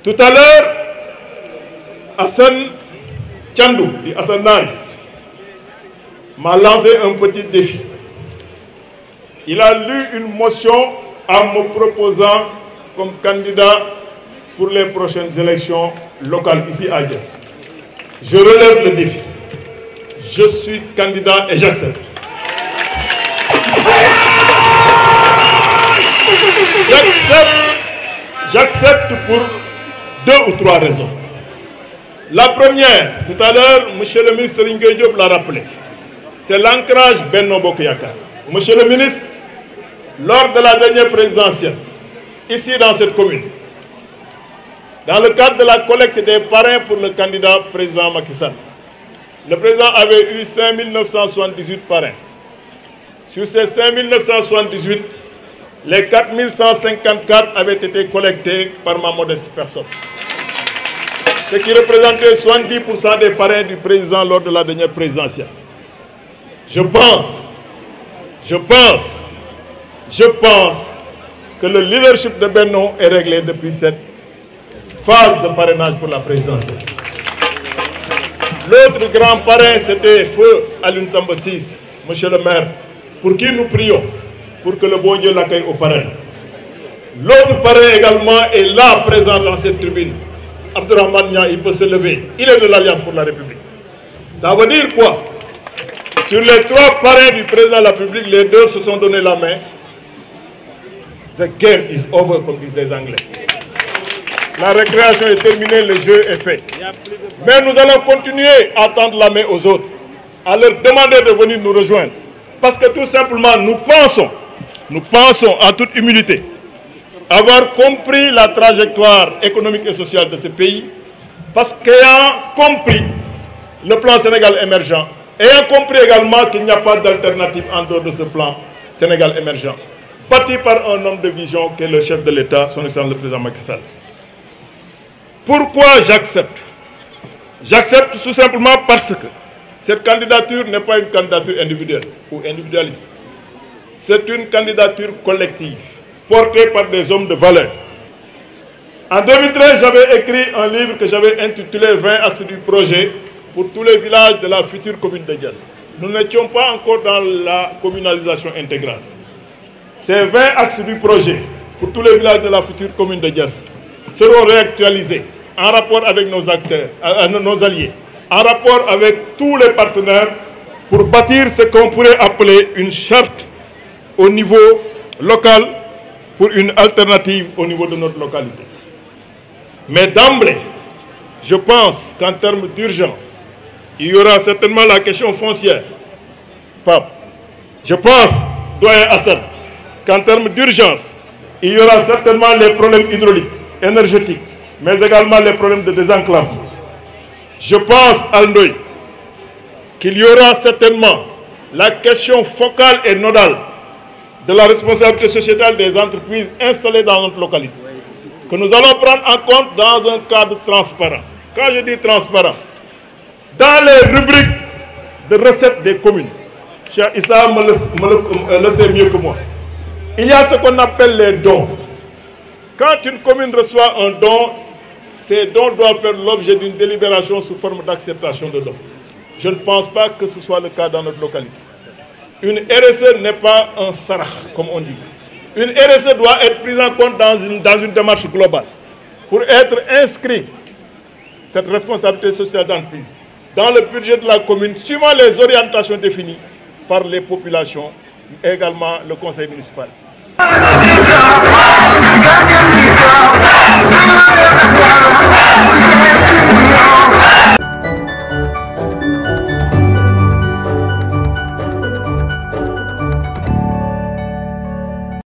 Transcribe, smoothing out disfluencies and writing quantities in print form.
Tout à l'heure, Hassan Tchandou, Hassan Nari, m'a lancé un petit défi. Il a lu une motion en me proposant comme candidat pour les prochaines élections locales ici à Thiès. Je relève le défi. Je suis candidat et j'accepte. J'accepte pour 2 ou 3 raisons. La première, tout à l'heure, M. le ministre Serigne Diop l'a rappelé, c'est l'ancrage Benno Bokk Yakaar. Monsieur le ministre, lors de la dernière présidentielle, ici dans cette commune, dans le cadre de la collecte des parrains pour le candidat président Macky Sall, le président avait eu 5978 parrains. Sur ces 5978, les 4154 avaient été collectés par ma modeste personne. Ce qui représentait 70% des parrains du président lors de la dernière présidentielle. Je pense que le leadership de Benno est réglé depuis cette phase de parrainage pour la présidentielle. L'autre grand parrain, c'était Feu Alioune Samba Ciss, monsieur le maire, pour qui nous prions, pour que le bon Dieu l'accueille au paradis. L'autre parrain également est là, présent dans cette tribune. Abdourahmane Niang, il peut se lever. Il est de l'Alliance pour la République. Ça veut dire quoi? Sur les 3 parrains du président de la République, les 2 se sont donné la main. The game is over, comme disent les Anglais. La récréation est terminée, le jeu est fait. Mais nous allons continuer à tendre la main aux autres, à leur demander de venir nous rejoindre. Parce que tout simplement, nous pensons en toute humilité, avoir compris la trajectoire économique et sociale de ce pays, parce qu'ayant compris le plan Sénégal émergent, ayant compris également qu'il n'y a pas d'alternative en dehors de ce plan Sénégal émergent, bâti par un homme de vision qui est le chef de l'État, son excellence le président Macky Sall. Pourquoi j'accepte? J'accepte tout simplement parce que cette candidature n'est pas une candidature individuelle ou individualiste. C'est une candidature collective, portée par des hommes de valeur. En 2013, j'avais écrit un livre que j'avais intitulé 20 axes du projet pour tous les villages de la future commune de Thiès. Nous n'étions pas encore dans la communalisation intégrale. Ces 20 axes du projet pour tous les villages de la future commune de Thiès seront réactualisés en rapport avec nos acteurs, nos alliés, en rapport avec tous les partenaires pour bâtir ce qu'on pourrait appeler une charte au niveau local pour une alternative au niveau de notre localité. Mais d'emblée, je pense qu'en termes d'urgence, il y aura certainement la question foncière. Pape, je pense, doyen Hassan, qu'en termes d'urgence, il y aura certainement les problèmes hydrauliques, énergétiques, mais également les problèmes de désenclavement. Je pense, Alndoy, qu'il y aura certainement la question focale et nodale de la responsabilité sociétale des entreprises installées dans notre localité, que nous allons prendre en compte dans un cadre transparent. Quand je dis transparent, dans les rubriques de recettes des communes, Cheikh Issa le sait mieux que moi, il y a ce qu'on appelle les dons. Quand une commune reçoit un don, ces dons doivent faire l'objet d'une délibération sous forme d'acceptation de dons. Je ne pense pas que ce soit le cas dans notre localité. Une RSE n'est pas un sarah, comme on dit. Une RSE doit être prise en compte dans une démarche globale. Pour être inscrit, cette responsabilité sociale d'entreprise, dans le budget de la commune, suivant les orientations définies par les populations et également le conseil municipal.